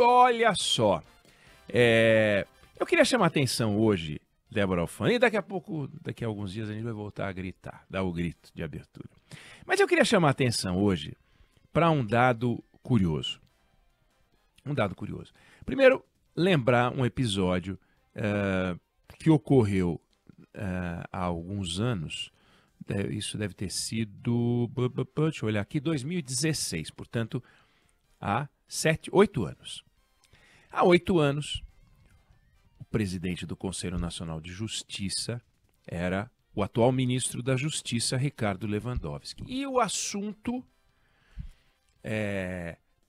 Olha só, eu queria chamar a atenção hoje, Débora Alfano, e daqui a alguns dias a gente vai voltar a gritar, dar o grito de abertura. Mas eu queria chamar a atenção hoje para um dado curioso. Um dado curioso. Primeiro, lembrar um episódio que ocorreu há alguns anos. Isso deve ter sido, deixa eu olhar aqui, 2016, portanto, há 8 anos. Há 8 anos, o presidente do Conselho Nacional de Justiça era o atual ministro da Justiça, Ricardo Lewandowski. E o assunto,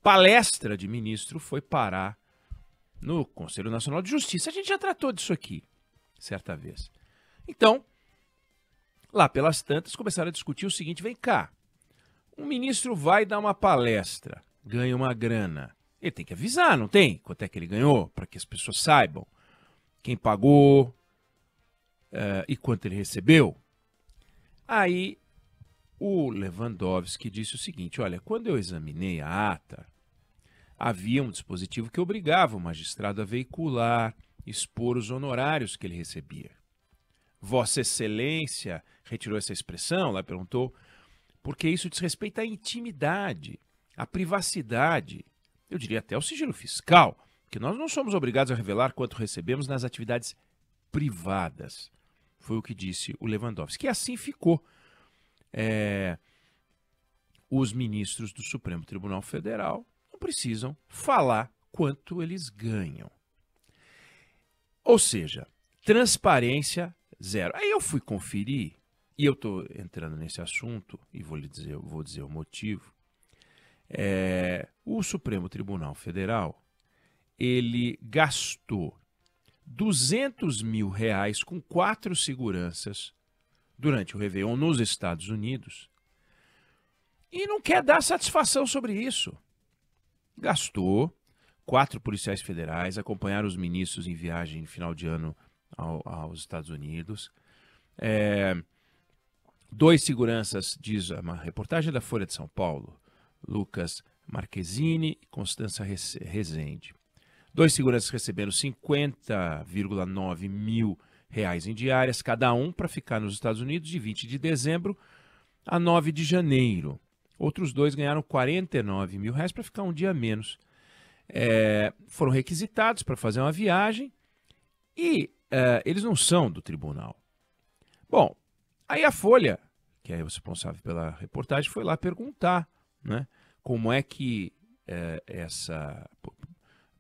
palestra de ministro, foi parar no Conselho Nacional de Justiça. A gente já tratou disso aqui, certa vez. Então, lá pelas tantas, começaram a discutir o seguinte: vem cá, um ministro vai dar uma palestra, ganha uma grana. Ele tem que avisar, não tem? Quanto é que ele ganhou, para que as pessoas saibam quem pagou e quanto ele recebeu. Aí o Lewandowski disse o seguinte: olha, quando eu examinei a ata, havia um dispositivo que obrigava o magistrado a veicular, expor os honorários que ele recebia. Vossa Excelência retirou essa expressão, lá perguntou, porque isso diz respeito à intimidade, à privacidade, eu diria até ao sigilo fiscal, que nós não somos obrigados a revelar quanto recebemos nas atividades privadas. Foi o que disse o Lewandowski. E assim ficou. Os ministros do Supremo Tribunal Federal não precisam falar quanto eles ganham. Ou seja, transparência zero. Aí eu fui conferir, e eu estou entrando nesse assunto, e vou dizer o motivo. O Supremo Tribunal Federal, ele gastou R$200 mil com 4 seguranças durante o Réveillon nos Estados Unidos e não quer dar satisfação sobre isso. Gastou, 4 policiais federais acompanharam os ministros em viagem de final de ano aos Estados Unidos. 2 seguranças, diz uma reportagem da Folha de São Paulo, Lucas Marquezine e Constança Rezende. 2 seguranças receberam 50,9 mil reais em diárias, cada um, para ficar nos Estados Unidos de 20 de dezembro a 9 de janeiro. Outros 2 ganharam 49 mil reais para ficar um dia a menos. Foram requisitados para fazer uma viagem e eles não são do tribunal. Bom, aí a Folha, que é responsável pela reportagem, foi lá perguntar, né, como é que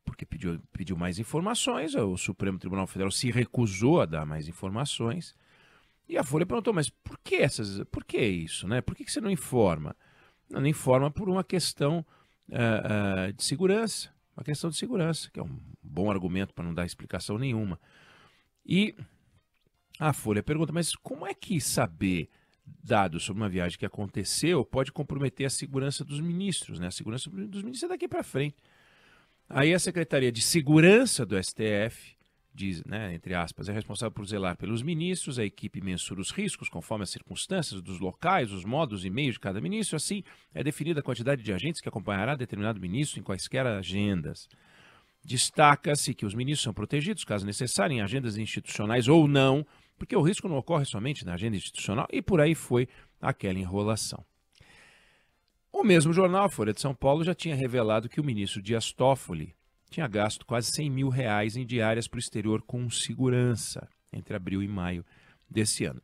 porque pediu mais informações, o Supremo Tribunal Federal se recusou a dar mais informações, e a Folha perguntou, mas por que isso, né? Por que você não informa? Não informa por uma questão de segurança, que é um bom argumento para não dar explicação nenhuma. E a Folha pergunta, mas como é que saber dados sobre uma viagem que aconteceu pode comprometer a segurança dos ministros, né? A segurança dos ministros é daqui para frente. Aí a Secretaria de Segurança do STF diz, né, entre aspas, é responsável por zelar pelos ministros, a equipe mensura os riscos conforme as circunstâncias dos locais, os modos e meios de cada ministro, assim é definida a quantidade de agentes que acompanhará determinado ministro em quaisquer agendas. Destaca-se que os ministros são protegidos, caso necessário, em agendas institucionais ou não, porque o risco não ocorre somente na agenda institucional, e por aí foi aquela enrolação. O mesmo jornal, a Folha de São Paulo, já tinha revelado que o ministro Dias Toffoli tinha gasto quase 100 mil reais em diárias para o exterior com segurança entre abril e maio desse ano.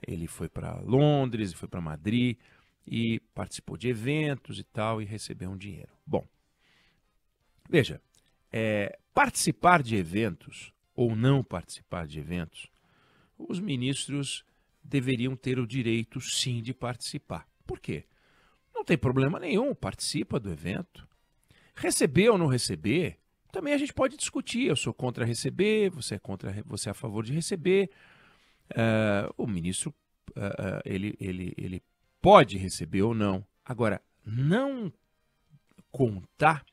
Ele foi para Londres, foi para Madrid e participou de eventos e tal e recebeu um dinheiro. Bom, veja, participar de eventos ou não participar de eventos, os ministros deveriam ter o direito, sim, de participar. Por quê? Não tem problema nenhum, participa do evento. Receber ou não receber, também a gente pode discutir. Eu sou contra receber, você é a favor de receber. O ministro, ele pode receber ou não. Agora, não contar.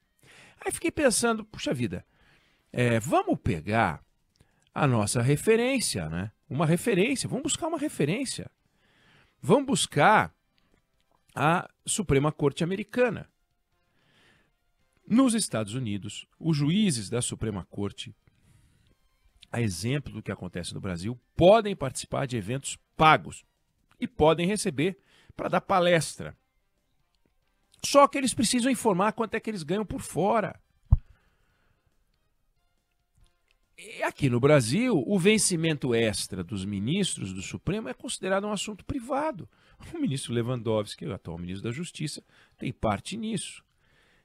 Aí fiquei pensando, puxa vida, vamos pegar a nossa referência, né? Uma referência, vamos buscar uma referência. Vamos buscar a Suprema Corte Americana. Nos Estados Unidos, os juízes da Suprema Corte, a exemplo do que acontece no Brasil, podem participar de eventos pagos e podem receber para dar palestra. Só que eles precisam informar quanto é que eles ganham por fora. E aqui no Brasil, o vencimento extra dos ministros do Supremo é considerado um assunto privado. O ministro Lewandowski, o atual ministro da Justiça, tem parte nisso.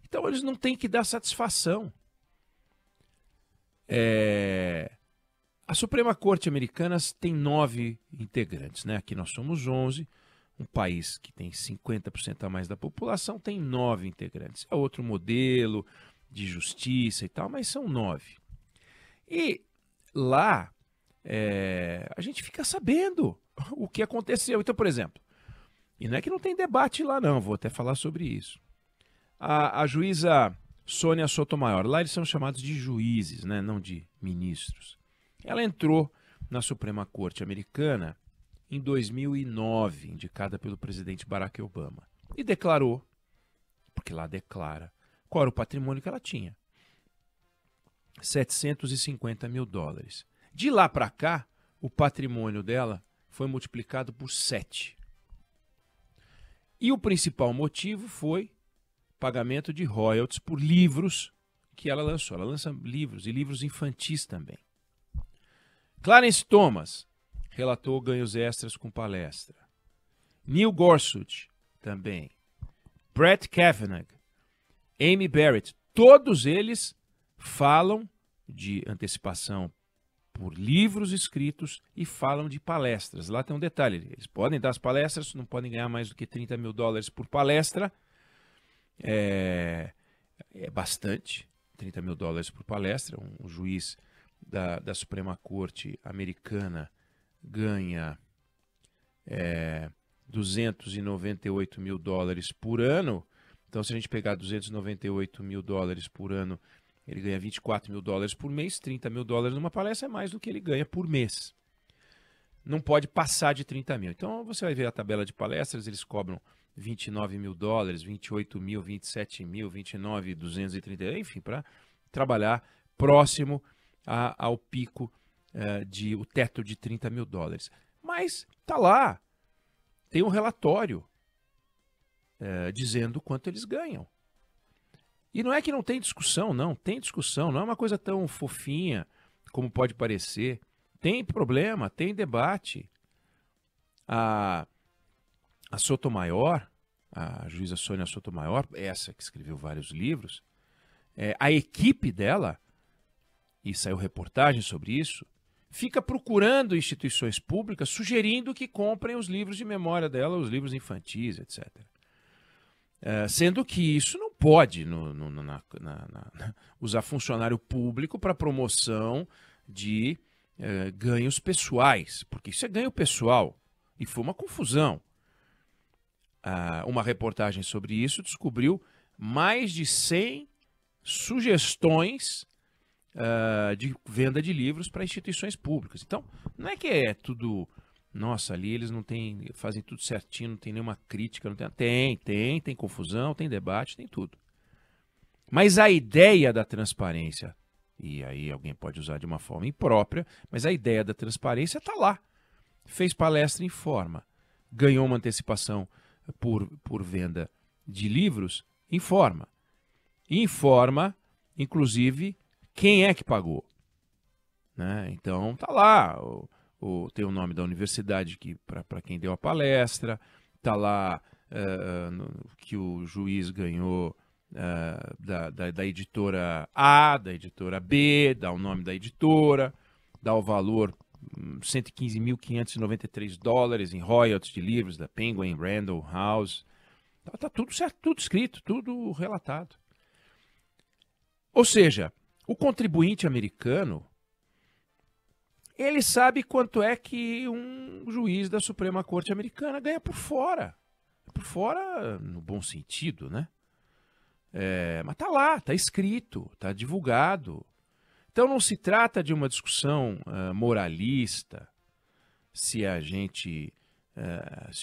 Então, eles não têm que dar satisfação. A Suprema Corte Americana tem 9 integrantes, né? Aqui nós somos 11. Um país que tem 50% a mais da população tem 9 integrantes. É outro modelo de justiça e tal, mas são 9. E lá a gente fica sabendo o que aconteceu. Então, por exemplo, e não é que não tem debate lá não, vou até falar sobre isso. A juíza Sônia Sotomayor, lá eles são chamados de juízes, né? Não de ministros. Ela entrou na Suprema Corte Americana em 2009, indicada pelo presidente Barack Obama, e declarou, porque lá declara, qual era o patrimônio que ela tinha. 750 mil dólares. De lá para cá, o patrimônio dela foi multiplicado por 7. E o principal motivo foi pagamento de royalties por livros que ela lançou. Ela lança livros e livros infantis também. Clarence Thomas relatou ganhos extras com palestra. Neil Gorsuch também. Brett Kavanaugh, Amy Barrett, todos eles falam de antecipação por livros escritos e falam de palestras. Lá tem um detalhe, eles podem dar as palestras, não podem ganhar mais do que 30 mil dólares por palestra. É bastante, 30 mil dólares por palestra. Um juiz da Suprema Corte Americana ganha 298 mil dólares por ano. Então, se a gente pegar 298 mil dólares por ano, ele ganha 24 mil dólares por mês. 30 mil dólares numa palestra é mais do que ele ganha por mês. Não pode passar de 30 mil. Então, você vai ver a tabela de palestras, eles cobram 29 mil dólares, 28 mil, 27 mil, 29, 230, enfim, para trabalhar próximo ao pico, o teto de 30 mil dólares. Mas tá lá, tem um relatório dizendo quanto eles ganham. E não é que não tem discussão, não, tem discussão, não é uma coisa tão fofinha como pode parecer. Tem problema, tem debate. A Sotomayor, a juíza Sônia Sotomayor, essa que escreveu vários livros, a equipe dela, e saiu reportagem sobre isso, fica procurando instituições públicas, sugerindo que comprem os livros de memória dela, os livros infantis, etc. Sendo que isso não pode usar funcionário público para promoção de ganhos pessoais, porque isso é ganho pessoal, e foi uma confusão. Uma reportagem sobre isso descobriu mais de 100 sugestões de venda de livros para instituições públicas. Então, não é que é tudo... Nossa, ali eles não têm, fazem tudo certinho, não tem nenhuma crítica, não tem confusão, tem debate, tem tudo. Mas a ideia da transparência, e aí alguém pode usar de uma forma imprópria, mas a ideia da transparência está lá. Fez palestra em forma, ganhou uma antecipação por venda de livros, informa. Informa, inclusive, quem é que pagou. Né? Então, tá lá, tem o nome da universidade para quem deu a palestra, tá lá que o juiz ganhou da editora A, da editora B, dá o nome da editora, dá o valor 115.593 dólares em royalties de livros da Penguin Random House. Tá tudo certo, tudo escrito, tudo relatado. Ou seja, o contribuinte americano, ele sabe quanto é que um juiz da Suprema Corte Americana ganha por fora. Por fora, no bom sentido, né? Mas tá lá, tá escrito, tá divulgado. Então não se trata de uma discussão moralista, se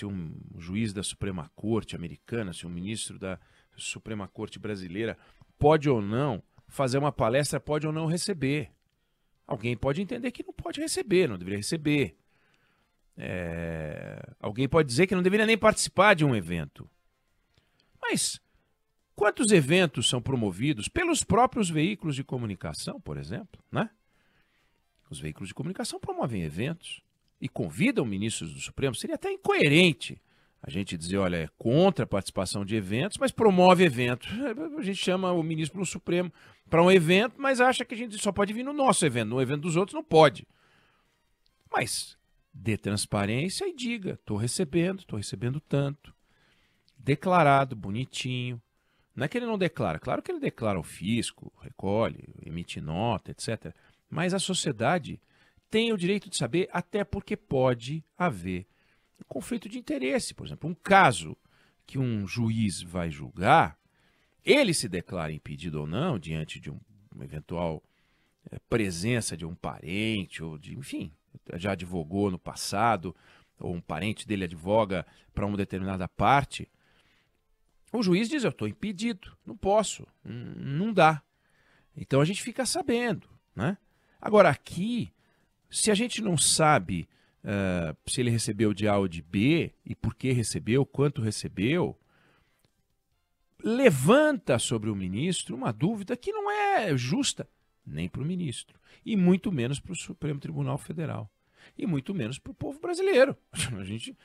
um juiz da Suprema Corte Americana, se um ministro da Suprema Corte brasileira pode ou não fazer uma palestra, pode ou não receber. Alguém pode entender que não pode receber, não deveria receber. Alguém pode dizer que não deveria nem participar de um evento. Mas quantos eventos são promovidos pelos próprios veículos de comunicação, por exemplo, né? Os veículos de comunicação promovem eventos e convidam ministros do Supremo. Seria até incoerente a gente dizer, olha, é contra a participação de eventos, mas promove eventos. A gente chama o ministro do Supremo para um evento, mas acha que a gente só pode vir no nosso evento, no evento dos outros não pode. Mas dê transparência e diga, estou recebendo tanto. Declarado, bonitinho. Não é que ele não declara, claro que ele declara ao fisco, recolhe, emite nota, etc. Mas a sociedade tem o direito de saber, até porque pode haver um conflito de interesse. Por exemplo, um caso que um juiz vai julgar, ele se declara impedido ou não, diante de uma eventual presença de um parente, ou de, enfim, já advogou no passado, ou um parente dele advoga para uma determinada parte. O juiz diz, eu estou impedido, não posso, não dá. Então a gente fica sabendo, né? Agora aqui, se a gente não sabe se ele recebeu de A ou de B, e por que recebeu, quanto recebeu, levanta sobre o ministro uma dúvida que não é justa nem para o ministro, e muito menos para o Supremo Tribunal Federal, e muito menos para o povo brasileiro. A gente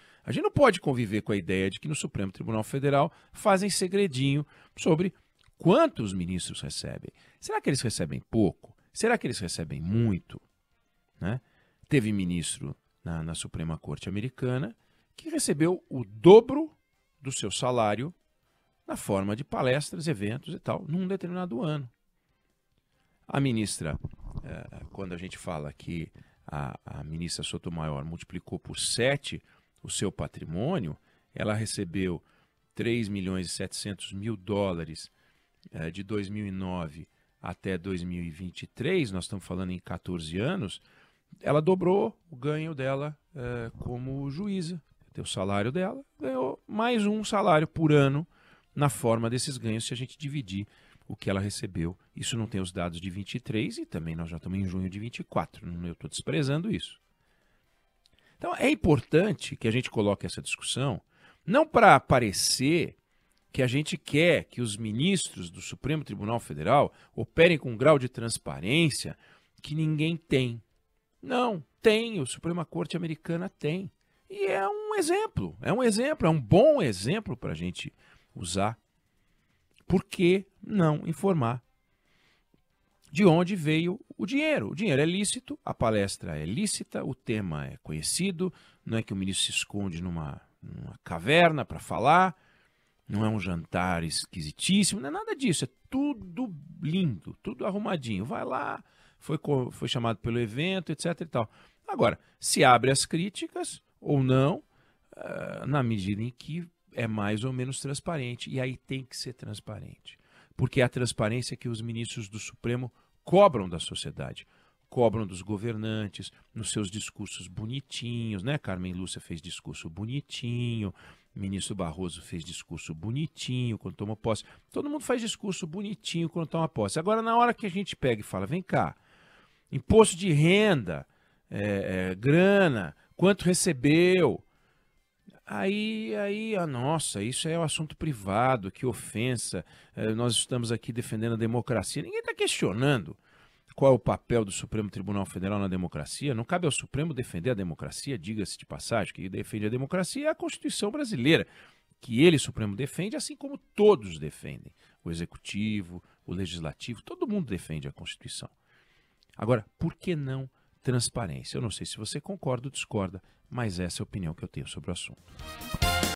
não pode conviver com a ideia de que no Supremo Tribunal Federal fazem segredinho sobre quantos ministros recebem. Será que eles recebem pouco? Será que eles recebem muito? Né? Teve ministro na Suprema Corte Americana que recebeu o dobro do seu salário na forma de palestras, eventos e tal, num determinado ano. A ministra, quando a gente fala que a ministra Sotomayor multiplicou por 7 o seu patrimônio, ela recebeu 3.700.000 dólares de 2009 até 2023, nós estamos falando em 14 anos, ela dobrou o ganho dela como juíza. O salário dela ganhou mais um salário por ano na forma desses ganhos, se a gente dividir o que ela recebeu. Isso não tem os dados de 23 e também nós já estamos em junho de 24. Eu estou desprezando isso. Então é importante que a gente coloque essa discussão, não para parecer que a gente quer que os ministros do Supremo Tribunal Federal operem com um grau de transparência que ninguém tem. Não, tem, a Suprema Corte Americana tem. E é um exemplo, é um bom exemplo para a gente usar. Por que não informar de onde veio o dinheiro? O dinheiro é lícito, a palestra é lícita, o tema é conhecido, não é que o ministro se esconde numa caverna para falar, não é um jantar esquisitíssimo, não é nada disso, é tudo lindo, tudo arrumadinho. Vai lá, foi chamado pelo evento, etc. e tal. Agora, se abre as críticas ou não, na medida em que é mais ou menos transparente, e aí tem que ser transparente, porque é a transparência que os ministros do Supremo cobram da sociedade, cobram dos governantes, nos seus discursos bonitinhos, né? Carmen Lúcia fez discurso bonitinho, o ministro Barroso fez discurso bonitinho quando tomou posse, todo mundo faz discurso bonitinho quando toma posse. Agora, na hora que a gente pega e fala, vem cá, imposto de renda, grana, quanto recebeu, Aí, nossa, isso é um assunto privado, que ofensa, nós estamos aqui defendendo a democracia. Ninguém está questionando qual é o papel do Supremo Tribunal Federal na democracia. Não cabe ao Supremo defender a democracia, diga-se de passagem, que defende a democracia é a Constituição brasileira, que ele, Supremo, defende, assim como todos defendem. O Executivo, o Legislativo, todo mundo defende a Constituição. Agora, por que não transparência? Eu não sei se você concorda ou discorda, mas essa é a opinião que eu tenho sobre o assunto.